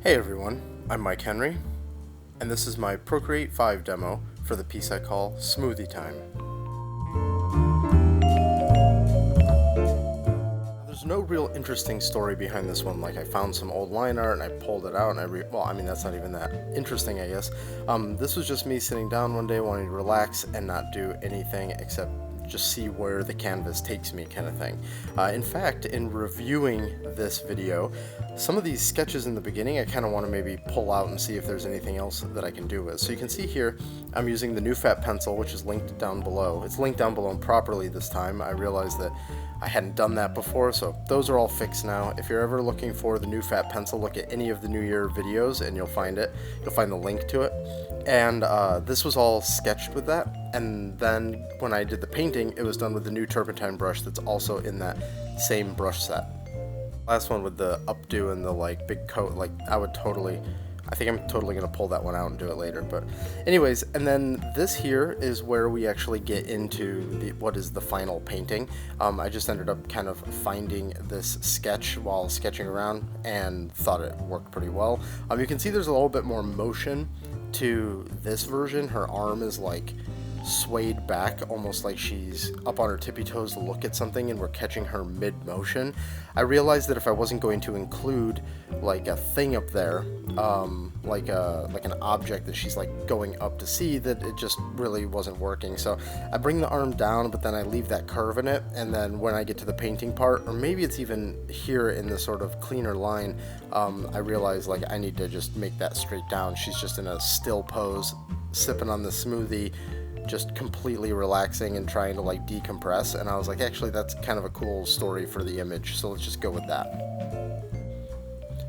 Hey everyone, I'm Mike Henry, and this is my Procreate 5 demo for the piece I call Smoothie Time. There's no real interesting story behind this one. Like, I found some old line art and I pulled it out and that's not even that interesting, I guess. This was just me sitting down one day wanting to relax and not do anything except just see where the canvas takes me, kind of thing. In fact, in reviewing this video, some of these sketches in the beginning I kind of want to maybe pull out and see if there's anything else that I can do with. So you can see here I'm using the new fat pencil, which is linked down below. It's linked down below properly this time. I realized that I hadn't done that before, so those are all fixed now. If you're ever looking for the new fat pencil, look at any of the New Year videos and you'll find it. You'll find the link to it. And this was all sketched with that, and then when I did the painting, it was done with the new turpentine brush that's also in that same brush set. Last one with the updo and the big coat, I think I'm totally gonna pull that one out and do it later. But anyways, and then this here is where we actually get into what is the final painting. I just ended up kind of finding this sketch while sketching around and thought it worked pretty well. You can see there's a little bit more motion to this version. Her arm is like swayed back, almost like she's up on her tippy toes to look at something, and we're catching her mid-motion. I realized that if I wasn't going to include like a thing up there, like an object that she's like going up to see, that it just really wasn't working. So I bring the arm down, but then I leave that curve in it, and then when I get to the painting part, or maybe it's even here in the sort of cleaner line, I realize like I need to just make that straight down. She's just in a still pose, sipping on the smoothie, just completely relaxing and trying to like decompress, and I was like, actually that's kind of a cool story for the image, so let's just go with that.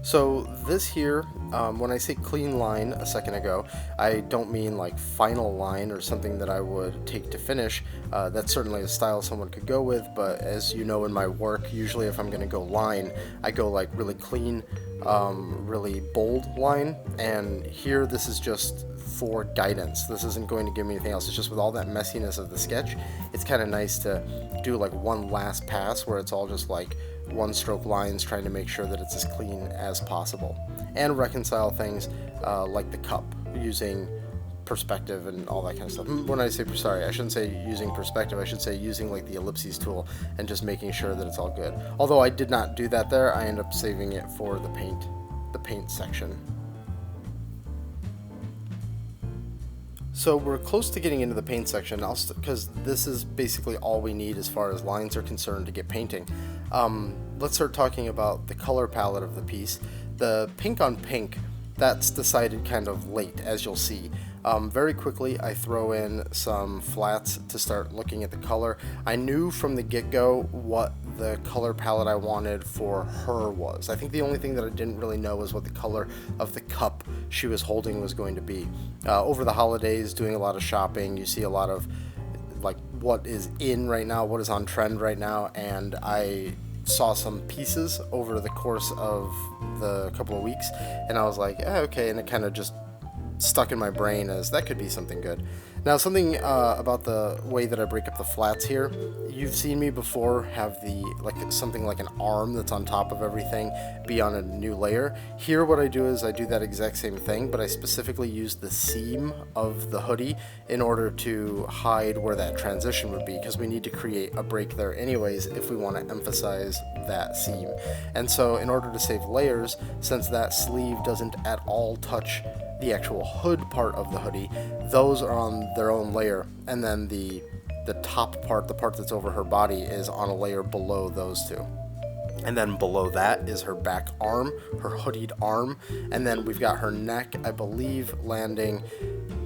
So this here, when I say clean line a second ago, I don't mean like final line or something that I would take to finish. That's certainly a style someone could go with, but as you know in my work, usually if I'm going to go line, I go like really clean, really bold line, and here this is just for guidance. This isn't going to give me anything else. It's just with all that messiness of the sketch, it's kind of nice to do like one last pass where it's all just like one stroke lines, trying to make sure that it's as clean as possible, and reconcile things like the cup using perspective and all that kind of stuff. When I say, sorry, I shouldn't say using perspective, I should say using like the ellipses tool and just making sure that it's all good. Although I did not do that there, I end up saving it for the paint section. So we're close to getting into the paint section, because this is basically all we need as far as lines are concerned to get painting. Let's start talking about the color palette of the piece. The pink on pink, that's decided kind of late, as you'll see. Very quickly I throw in some flats to start looking at the color. I knew from the get-go what the color palette I wanted for her was. I think the only thing that I didn't really know was what the color of the cup she was holding was going to be. Over the holidays, doing a lot of shopping, you see a lot of like what is in right now, what is on trend right now, and I saw some pieces over the course of the couple of weeks, and I was like, okay, and it kind of just stuck in my brain as that could be something good. Now, something about the way that I break up the flats here, you've seen me before have something like an arm that's on top of everything be on a new layer. Here what I do is I do that exact same thing, but I specifically use the seam of the hoodie in order to hide where that transition would be, because we need to create a break there anyways if we want to emphasize that seam. And so in order to save layers, since that sleeve doesn't at all touch the actual hood part of the hoodie, those are on their own layer, and then the top part, the part that's over her body, is on a layer below those two. And then below that is her back arm, her hoodied arm, and then we've got her neck, I believe, landing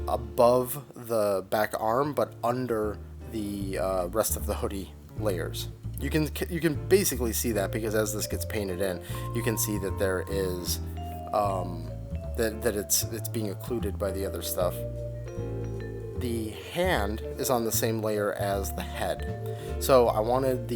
above the back arm but under the rest of the hoodie layers. You can basically see that, because as this gets painted in, you can see that there is that it's being occluded by the other stuff. The hand is on the same layer as the head. So I wanted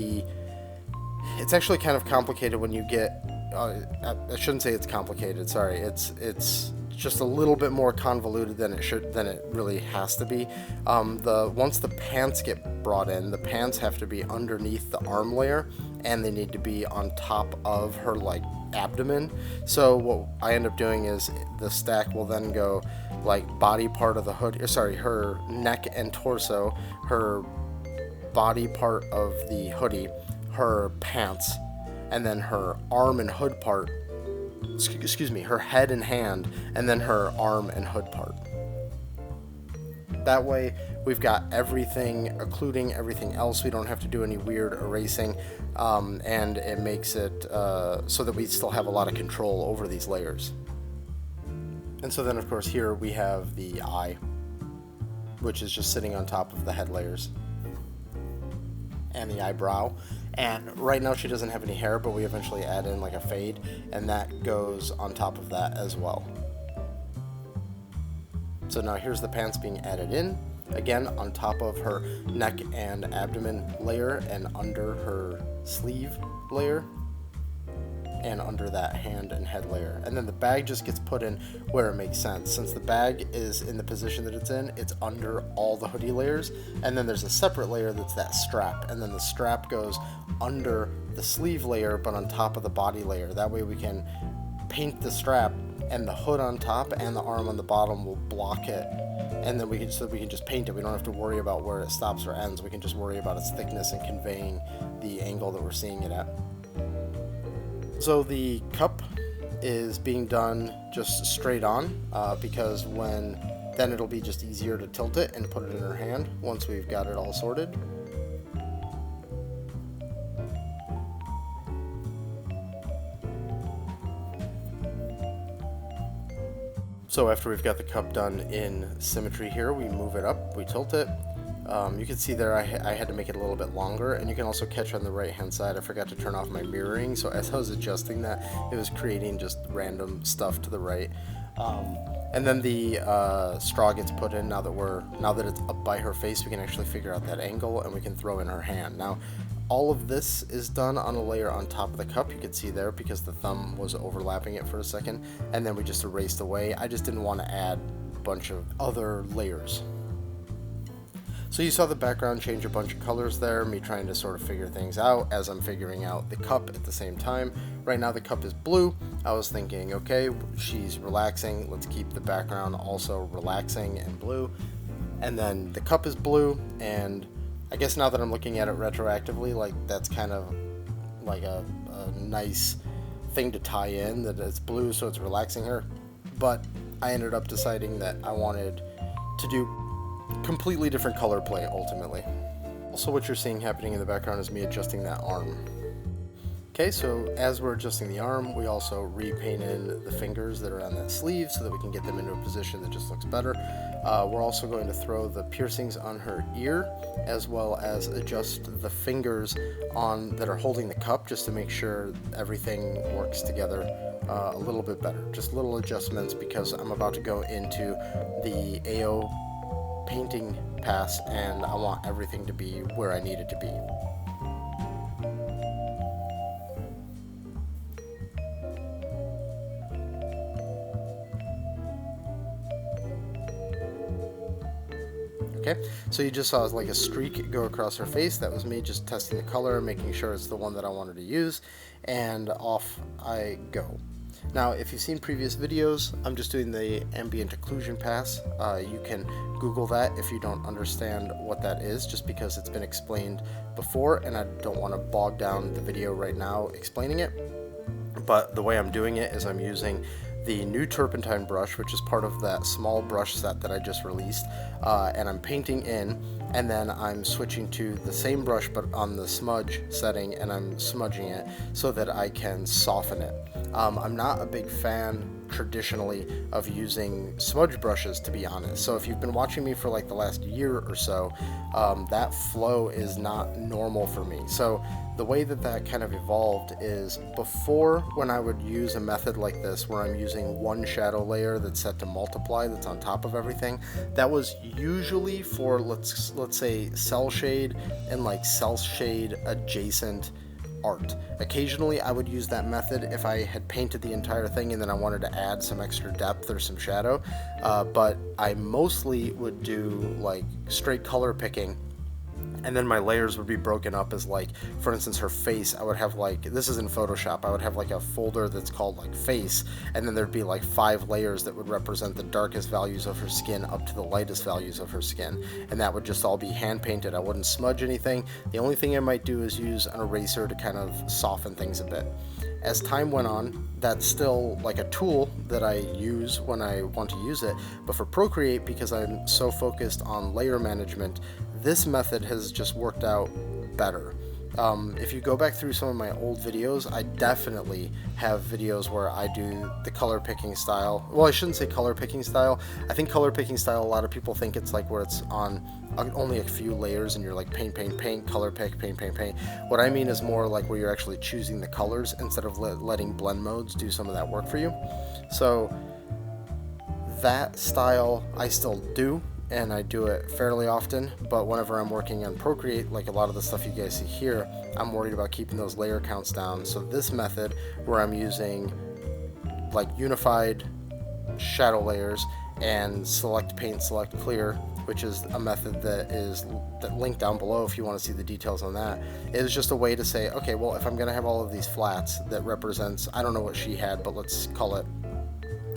it's actually kind of complicated when you get, I shouldn't say it's complicated, sorry, it's just a little bit more convoluted than it really has to be. Once the pants get brought in, the pants have to be underneath the arm layer, and they need to be on top of her like abdomen. So what I end up doing is the stack will then go like body part of the hood, sorry, her neck and torso, her body part of the hoodie, her pants, and then her arm and hood part, excuse me, her head and hand, and then her arm and hood part. That way we've got everything, occluding everything else. We don't have to do any weird erasing, and it makes it so that we still have a lot of control over these layers. And so then of course here we have the eye, which is just sitting on top of the head layers, and the eyebrow. And right now she doesn't have any hair, but we eventually add in like a fade, and that goes on top of that as well. So now here's the pants being added in, again on top of her neck and abdomen layer, and under her sleeve layer, and under that hand and head layer. And then the bag just gets put in where it makes sense. Since the bag is in the position that it's in, it's under all the hoodie layers, and then there's a separate layer that's that strap, and then the strap goes under the sleeve layer but on top of the body layer. That way we can paint the strap, and the hood on top and the arm on the bottom will block it, and then we can just paint it. We don't have to worry about where it stops or ends. We can just worry about its thickness and conveying the angle that we're seeing it at. So the cup is being done just straight on, because then it'll be just easier to tilt it and put it in her hand once we've got it all sorted. So after we've got the cup done in symmetry here, we move it up, we tilt it. You can see there I had to make it a little bit longer, and you can also catch on the right hand side I forgot to turn off my mirroring, so as I was adjusting that, it was creating just random stuff to the right. And then the straw gets put in. Now that it's up by her face, we can actually figure out that angle, and we can throw in her hand. Now all of this is done on a layer on top of the cup, you can see there, because the thumb was overlapping it for a second, and then we just erased away. I just didn't want to add a bunch of other layers. So you saw the background change a bunch of colors there, me trying to sort of figure things out as I'm figuring out the cup at the same time. Right now the cup is blue. I was thinking, okay, she's relaxing, let's keep the background also relaxing and blue. And then the cup is blue, and I guess now that I'm looking at it retroactively, like that's kind of like a nice thing to tie in, that it's blue so it's relaxing her. But I ended up deciding that I wanted to do completely different color play ultimately. Also, what you're seeing happening in the background is me adjusting that arm. Okay, so as we're adjusting the arm, we also repaint in the fingers that are on that sleeve so that we can get them into a position that just looks better. We're also going to throw the piercings on her ear, as well as adjust the fingers that are holding the cup, just to make sure everything works together a little bit better. Just little adjustments, because I'm about to go into the AO painting pass, and I want everything to be where I need it to be. Okay, so you just saw like a streak go across her face. That was me just testing the color, making sure it's the one that I wanted to use, and off I go. Now, if you've seen previous videos, I'm just doing the ambient occlusion pass. You can Google that if you don't understand what that is, just because it's been explained before, and I don't want to bog down the video right now explaining it. But the way I'm doing it is I'm using the new turpentine brush, which is part of that small brush set that I just released, and I'm painting in, and then I'm switching to the same brush but on the smudge setting, and I'm smudging it so that I can soften it. I'm not a big fan traditionally of using smudge brushes, to be honest. So if you've been watching me for like the last year or so, that flow is not normal for me. So the way that kind of evolved is, before, when I would use a method like this where I'm using one shadow layer that's set to multiply, that's on top of everything, that was usually for let's say cell shade and like cell shade adjacent art. Occasionally I would use that method if I had painted the entire thing and then I wanted to add some extra depth or some shadow, but I mostly would do like straight color picking And then my layers would be broken up as, like, for instance, her face, I would have, like, this is in Photoshop, I would have like a folder that's called like face, and then there'd be like 5 layers that would represent the darkest values of her skin up to the lightest values of her skin, and that would just all be hand painted. I wouldn't smudge anything. The only thing I might do is use an eraser to kind of soften things a bit. As time went on, that's still like a tool that I use when I want to use it, but for Procreate, because I'm so focused on layer management, this method has just worked out better. If you go back through some of my old videos, I definitely have videos where I do the color picking style. Well, I shouldn't say color picking style. I think color picking style, a lot of people think it's like where it's on only a few layers and you're like paint, paint, paint, color pick, paint, paint, paint. What I mean is more like where you're actually choosing the colors instead of letting blend modes do some of that work for you. So that style I still do, and I do it fairly often, but whenever I'm working on Procreate, like a lot of the stuff you guys see here, I'm worried about keeping those layer counts down. So this method, where I'm using like unified shadow layers and select paint, select clear, which is a method that linked down below if you want to see the details on that, is just a way to say, okay, well, if I'm going to have all of these flats that represents, I don't know what she had, but let's call it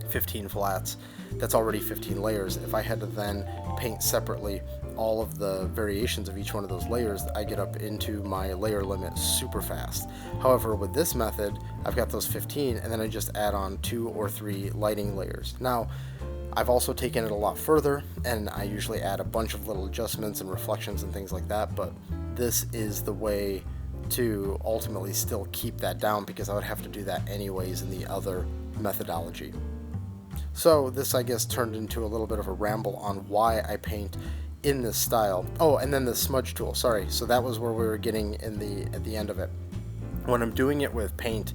15 flats, that's already 15 layers. If I had to then paint separately all of the variations of each one of those layers, I get up into my layer limit super fast. However, with this method, I've got those 15, and then I just add on 2 or 3 lighting layers. Now, I've also taken it a lot further, and I usually add a bunch of little adjustments and reflections and things like that, but this is the way to ultimately still keep that down, because I would have to do that anyways in the other methodology. So this, I guess, turned into a little bit of a ramble on why I paint in this style. Oh, and then the smudge tool, sorry. So that was where we were getting at the end of it. When I'm doing it with paint,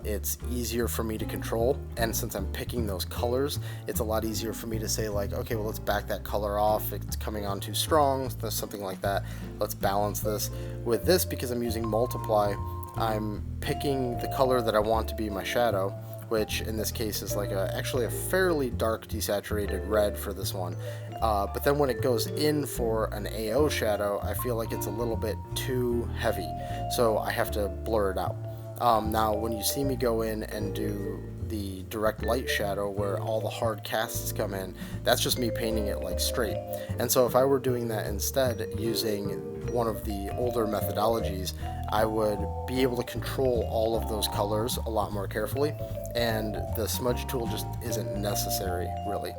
it's easier for me to control, and since I'm picking those colors, it's a lot easier for me to say like, okay, well, let's back that color off, it's coming on too strong, something like that, let's balance this. With this, because I'm using multiply, I'm picking the color that I want to be my shadow, which in this case is like actually a fairly dark desaturated red for this one. But then when it goes in for an AO shadow, I feel like it's a little bit too heavy, so I have to blur it out. Now when you see me go in and do the direct light shadow where all the hard casts come in, that's just me painting it like straight. And so if I were doing that instead using one of the older methodologies, I would be able to control all of those colors a lot more carefully, and the smudge tool just isn't necessary really.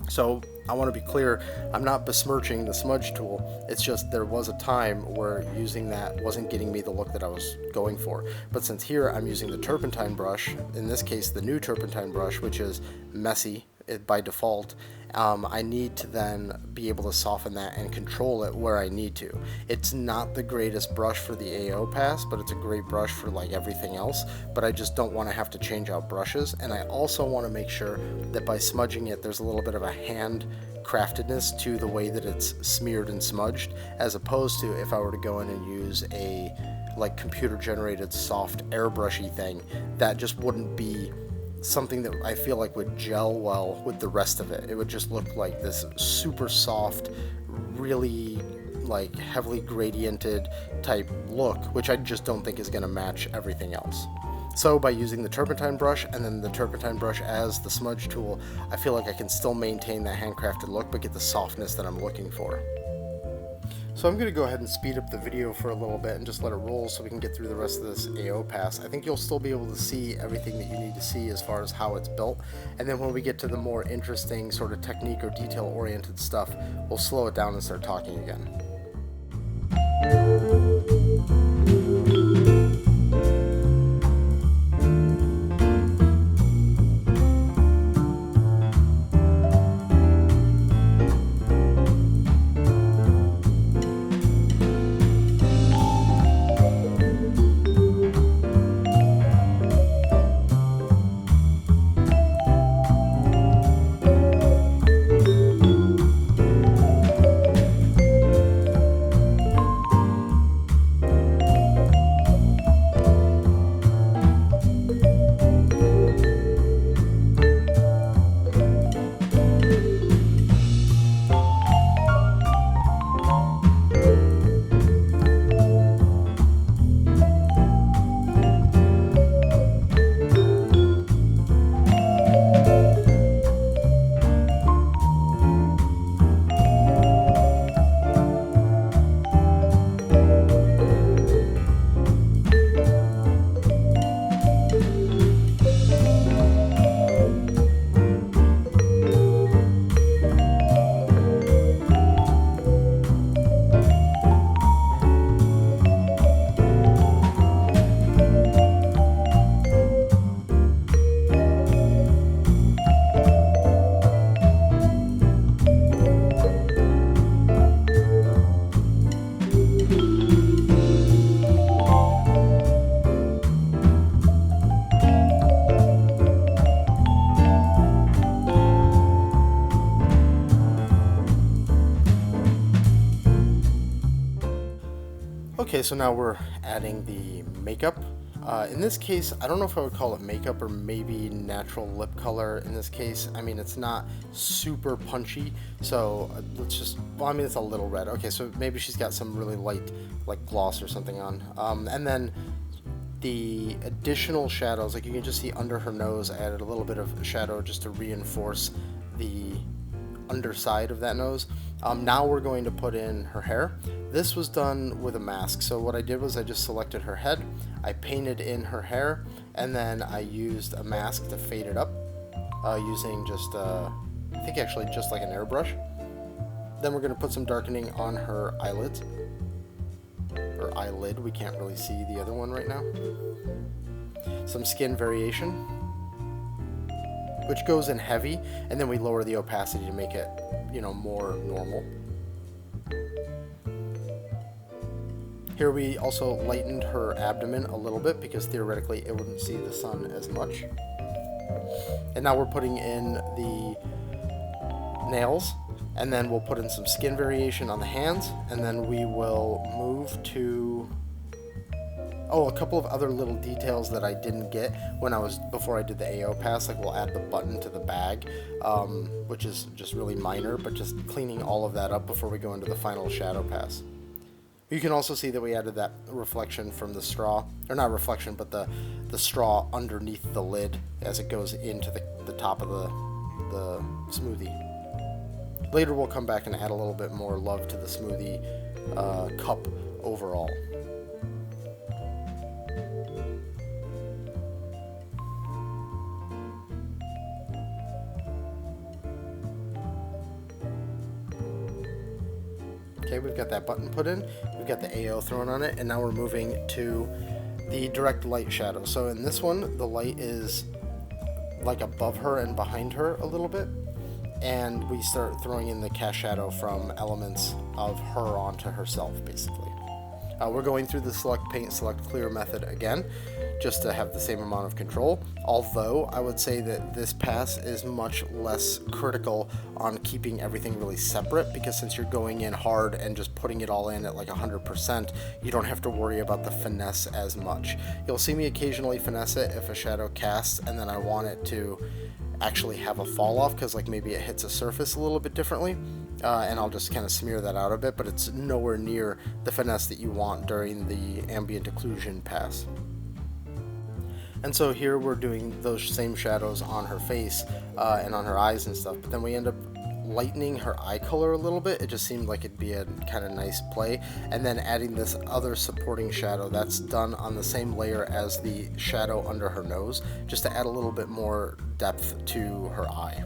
So I want to be clear, I'm not besmirching the smudge tool, it's just there was a time where using that wasn't getting me the look that I was going for. But since here I'm using the turpentine brush, in this case the new turpentine brush, which is messy by default, I need to then be able to soften that and control it where I need to. It's not the greatest brush for the AO pass, but it's a great brush for like everything else, but I just don't want to have to change out brushes. And I also want to make sure that by smudging it, there's a little bit of a hand craftedness to the way that it's smeared and smudged, as opposed to if I were to go in and use a like computer generated soft airbrushy thing, that just wouldn't be something that I feel like would gel well with the rest of it. It would just look like this super soft, really like heavily gradiented type look, which I just don't think is going to match everything else. So by using the turpentine brush and then the turpentine brush as the smudge tool, I feel like I can still maintain that handcrafted look but get the softness that I'm looking for. So I'm going to go ahead and speed up the video for a little bit and just let it roll so we can get through the rest of this AO pass. I think you'll still be able to see everything that you need to see as far as how it's built, and then when we get to the more interesting sort of technique or detail oriented stuff, we'll slow it down and start talking again. Okay, so now we're adding the makeup. In this case, I don't know if I would call it makeup or maybe natural lip color. In this case, I mean, it's not super punchy, so let's just, well, I mean, it's a little red. Okay, so maybe she's got some really light, like gloss or something on. And then the additional shadows, like you can just see under her nose, I added a little bit of shadow just to reinforce the underside of that nose. Now we're going to put in her hair. This was done with a mask, so what I did was I just selected her head, I painted in her hair, and then I used a mask to fade it up using just, I think actually just like an airbrush. Then we're going to put some darkening on her eyelids, or eyelid, we can't really see the other one right now. Some skin variation, which goes in heavy, and then we lower the opacity to make it, you know, more normal. Here we also lightened her abdomen a little bit because theoretically it wouldn't see the sun as much. And now we're putting in the nails, and then we'll put in some skin variation on the hands, and then we will move to a couple of other little details that I didn't get before I did the AO pass. Like we'll add the button to the bag, which is just really minor, but just cleaning all of that up before we go into the final shadow pass. You can also see that we added that reflection from the straw, or not reflection, but the straw underneath the lid as it goes into the top of the smoothie. Later we'll come back and add a little bit more love to the smoothie cup overall. Okay, we've got that button put in, we've got the AO thrown on it, and now we're moving to the direct light shadow. So in this one, the light is like above her and behind her a little bit, and we start throwing in the cast shadow from elements of her onto herself, basically. We're going through the select paint, select clear method again, just to have the same amount of control, although I would say that this pass is much less critical on keeping everything really separate, because since you're going in hard and just putting it all in at like 100%, you don't have to worry about the finesse as much. You'll see me occasionally finesse it if a shadow casts and then I want it to actually have a fall off, because like maybe it hits a surface a little bit differently, and I'll just kind of smear that out a bit, but it's nowhere near the finesse that you want during the ambient occlusion pass. And so here we're doing those same shadows on her face and on her eyes and stuff, but then we end up lightening her eye color a little bit. It just seemed like it'd be a kind of nice play, and then adding this other supporting shadow that's done on the same layer as the shadow under her nose, just to add a little bit more depth to her eye.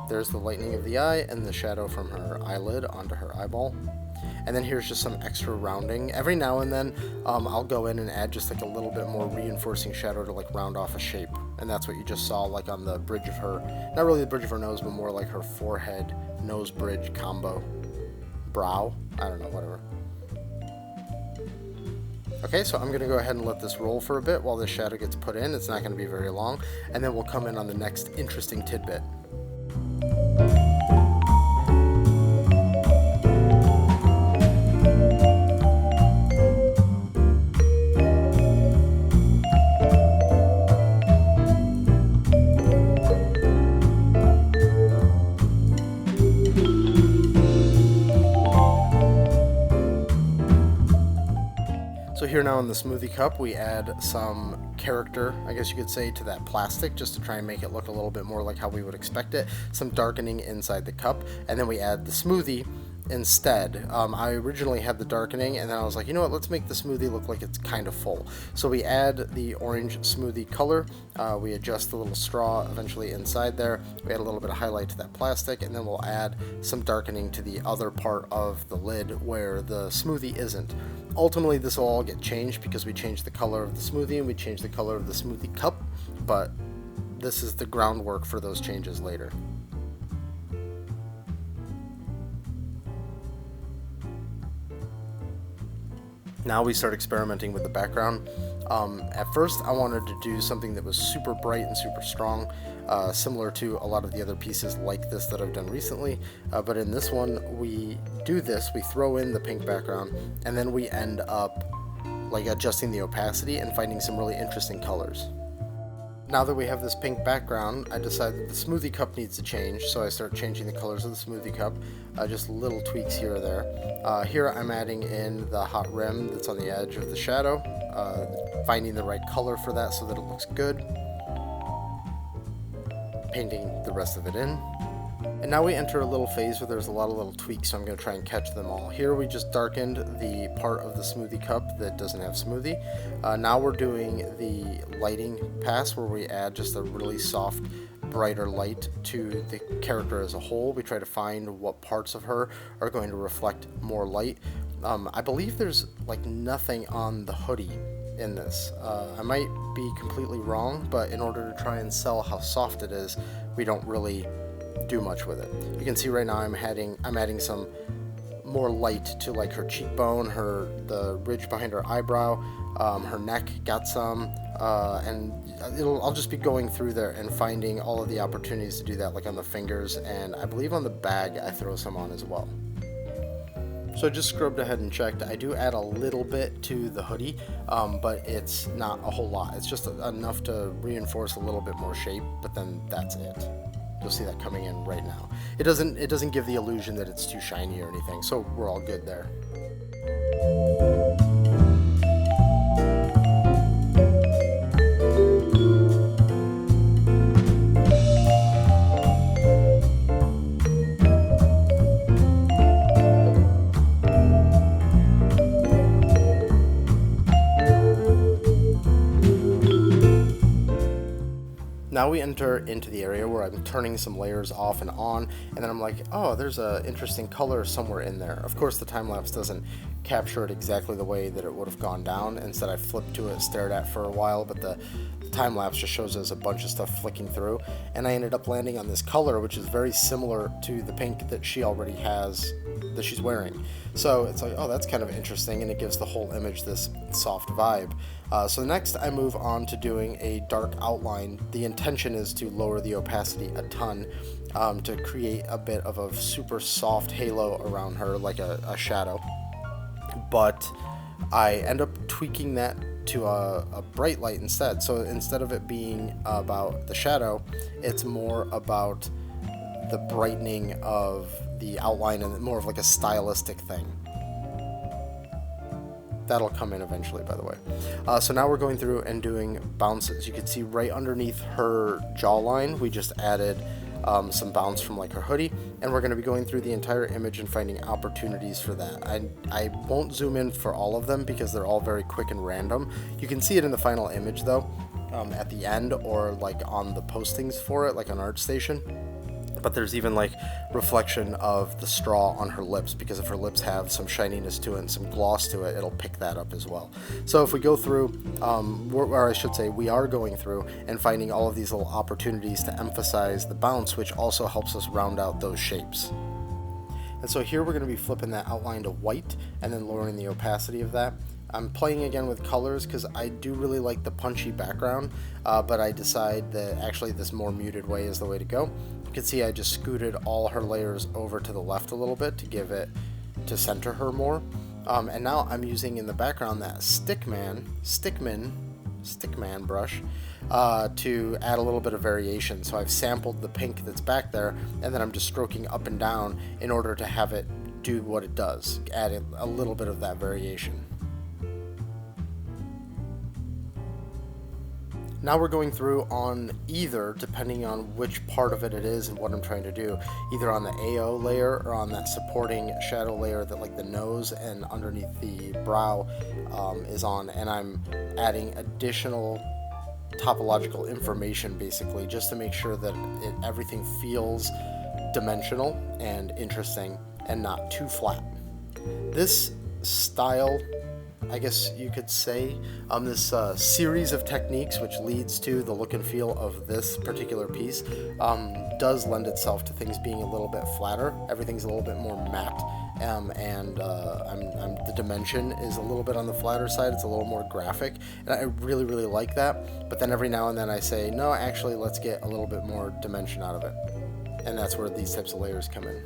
There's the lightening of the eye and the shadow from her eyelid onto her eyeball. And then here's just some extra rounding. Every now and then I'll go in and add just like a little bit more reinforcing shadow to like round off a shape. And that's what you just saw like on the bridge of her, not really the bridge of her nose, but more like her forehead, nose bridge combo. Brow? I don't know, whatever. Okay, so I'm going to go ahead and let this roll for a bit while this shadow gets put in. It's not going to be very long. And then we'll come in on the next interesting tidbit. So here now in the smoothie cup, we add some character, I guess you could say, to that plastic, just to try and make it look a little bit more like how we would expect it. Some darkening inside the cup, and then we add the smoothie instead. I originally had the darkening, and then I was like, you know what, let's make the smoothie look like it's kind of full. So we add the orange smoothie color, we adjust the little straw eventually inside there, we add a little bit of highlight to that plastic, and then we'll add some darkening to the other part of the lid where the smoothie isn't. Ultimately this will all get changed because we changed the color of the smoothie and we changed the color of the smoothie cup, but this is the groundwork for those changes later. Now we start experimenting with the background. At first I wanted to do something that was super bright and super strong, similar to a lot of the other pieces like this that I've done recently, but in this one we throw in the pink background, and then we end up like adjusting the opacity and finding some really interesting colors. Now that we have this pink background, I decided the smoothie cup needs to change, so I start changing the colors of the smoothie cup, just little tweaks here or there. Here I'm adding in the hot rim that's on the edge of the shadow, finding the right color for that so that it looks good, painting the rest of it in. And now we enter a little phase where there's a lot of little tweaks, so I'm going to try and catch them all. Here we just darkened the part of the smoothie cup that doesn't have smoothie. Now we're doing the lighting pass where we add just a really soft, brighter light to the character as a whole. We try to find what parts of her are going to reflect more light. I believe there's like nothing on the hoodie in this. I might be completely wrong, but in order to try and sell how soft it is, we don't really do much with it. You can see right now I'm adding some more light to like her cheekbone, the ridge behind her eyebrow, her neck got some, and I'll just be going through there and finding all of the opportunities to do that, like on the fingers, and I believe on the bag I throw some on as well. So I just scrubbed ahead and checked. I do add a little bit to the hoodie, but it's not a whole lot. It's just enough to reinforce a little bit more shape, but then that's it. You'll see that coming in right now. It doesn't give the illusion that it's too shiny or anything, so we're all good there. Now we enter into the area where I'm turning some layers off and on, and then I'm like, oh, there's an interesting color somewhere in there. Of course, the time-lapse doesn't capture it exactly the way that it would have gone down. Instead, I flipped to it, stared at for a while, but the time-lapse just shows us a bunch of stuff flicking through, and I ended up landing on this color, which is very similar to the pink that she already has, that she's wearing. So it's like, oh, that's kind of interesting, and it gives the whole image this soft vibe. So next I move on to doing a dark outline. The intention is to lower the opacity a ton, to create a bit of a super soft halo around her, like a shadow. But I end up tweaking that to a bright light instead. So instead of it being about the shadow, it's more about the brightening of the outline and more of like a stylistic thing. That'll come in eventually, by the way. So now we're going through and doing bounces. You can see right underneath her jawline, we just added some bounce from like her hoodie, and we're going to be going through the entire image and finding opportunities for that. I won't zoom in for all of them because they're all very quick and random. You can see it in the final image though, at the end, or like on the postings for it, like on ArtStation. But there's even like reflection of the straw on her lips, because if her lips have some shininess to it and some gloss to it, it'll pick that up as well. So if we go through, or I should say we are going through and finding all of these little opportunities to emphasize the bounce, which also helps us round out those shapes. And so here we're going to be flipping that outline to white and then lowering the opacity of that. I'm playing again with colors because I do really like the punchy background, but I decide that actually this more muted way is the way to go. You can see I just scooted all her layers over to the left a little bit to center her more. And now I'm using in the background that Stickman brush to add a little bit of variation. So I've sampled the pink that's back there, and then I'm just stroking up and down in order to have it do what it does, add a little bit of that variation. Now we're going through on either, depending on which part of it is and what I'm trying to do, either on the AO layer or on that supporting shadow layer that like the nose and underneath the brow is on, and I'm adding additional topological information basically just to make sure that everything feels dimensional and interesting and not too flat. This style I guess you could say, this series of techniques, which leads to the look and feel of this particular piece, does lend itself to things being a little bit flatter. Everything's a little bit more matte, the dimension is a little bit on the flatter side. It's a little more graphic, and I really, really like that. But then every now and then I say, no, actually, let's get a little bit more dimension out of it. And that's where these types of layers come in.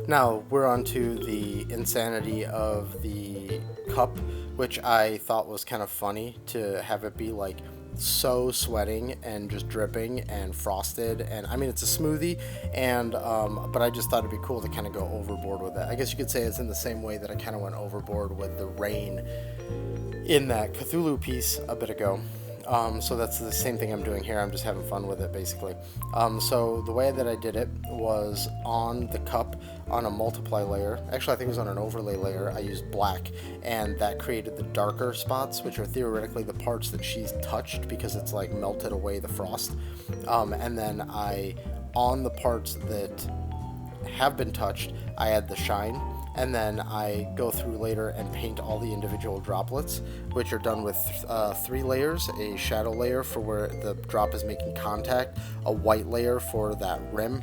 Now we're on to the insanity of the cup, which I thought was kind of funny to have it be like so sweating and just dripping and frosted, and I mean it's a smoothie, and but I just thought it'd be cool to kind of go overboard with it. I guess you could say it's in the same way that I kind of went overboard with the rain in that Cthulhu piece a bit ago. So that's the same thing I'm doing here. I'm just having fun with it, basically. So the way that I did it was on the cup on a multiply layer. Actually, I think it was on an overlay layer. I used black, and that created the darker spots, which are theoretically the parts that she's touched because it's like melted away the frost. And then on the parts that have been touched, I add the shine. And then I go through later and paint all the individual droplets, which are done with 3 layers: a shadow layer for where the drop is making contact, a white layer for that rim,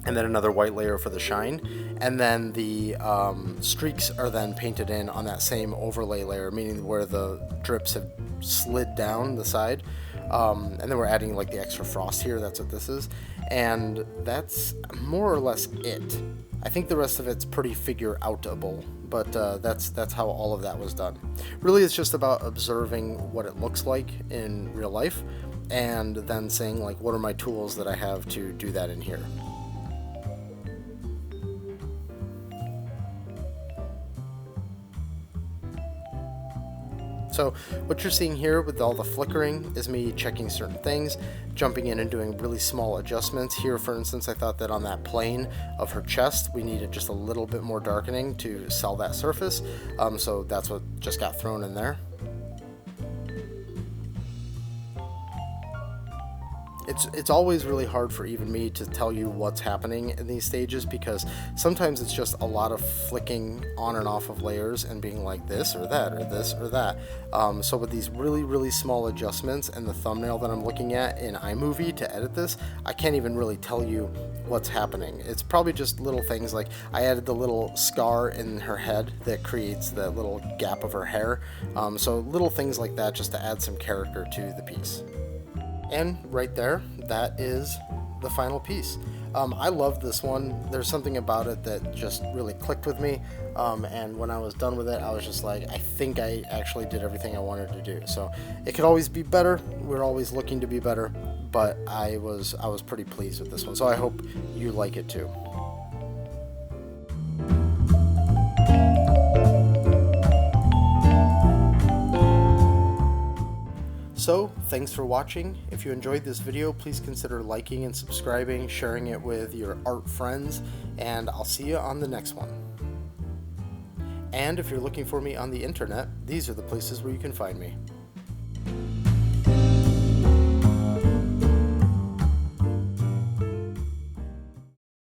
and then another white layer for the shine. And then the streaks are then painted in on that same overlay layer, meaning where the drips have slid down the side. And then we're adding like the extra frost here. That's what this is. And that's more or less it. I think the rest of it's pretty figure-outable, but that's how all of that was done. Really, it's just about observing what it looks like in real life, and then saying, like, what are my tools that I have to do that in here? So what you're seeing here with all the flickering is me checking certain things, jumping in and doing really small adjustments. Here, for instance, I thought that on that plane of her chest, we needed just a little bit more darkening to sell that surface. So that's what just got thrown in there. It's always really hard for even me to tell you what's happening in these stages, because sometimes it's just a lot of flicking on and off of layers and being like this or that or this or that. So with these really, really small adjustments and the thumbnail that I'm looking at in iMovie to edit this, I can't even really tell you what's happening. It's probably just little things like I added the little scar in her head that creates the little gap of her hair. So little things like that just to add some character to the piece. And right there, that is the final piece. I love this one. There's something about it that just really clicked with me, and when I was done with it, I was just like, I think I actually did everything I wanted to do. So it could always be better. We're always looking to be better, but I was pretty pleased with this one. So I hope you like it too. So, thanks for watching. If you enjoyed this video, please consider liking and subscribing, sharing it with your art friends, and I'll see you on the next one. And if you're looking for me on the internet, these are the places where you can find me.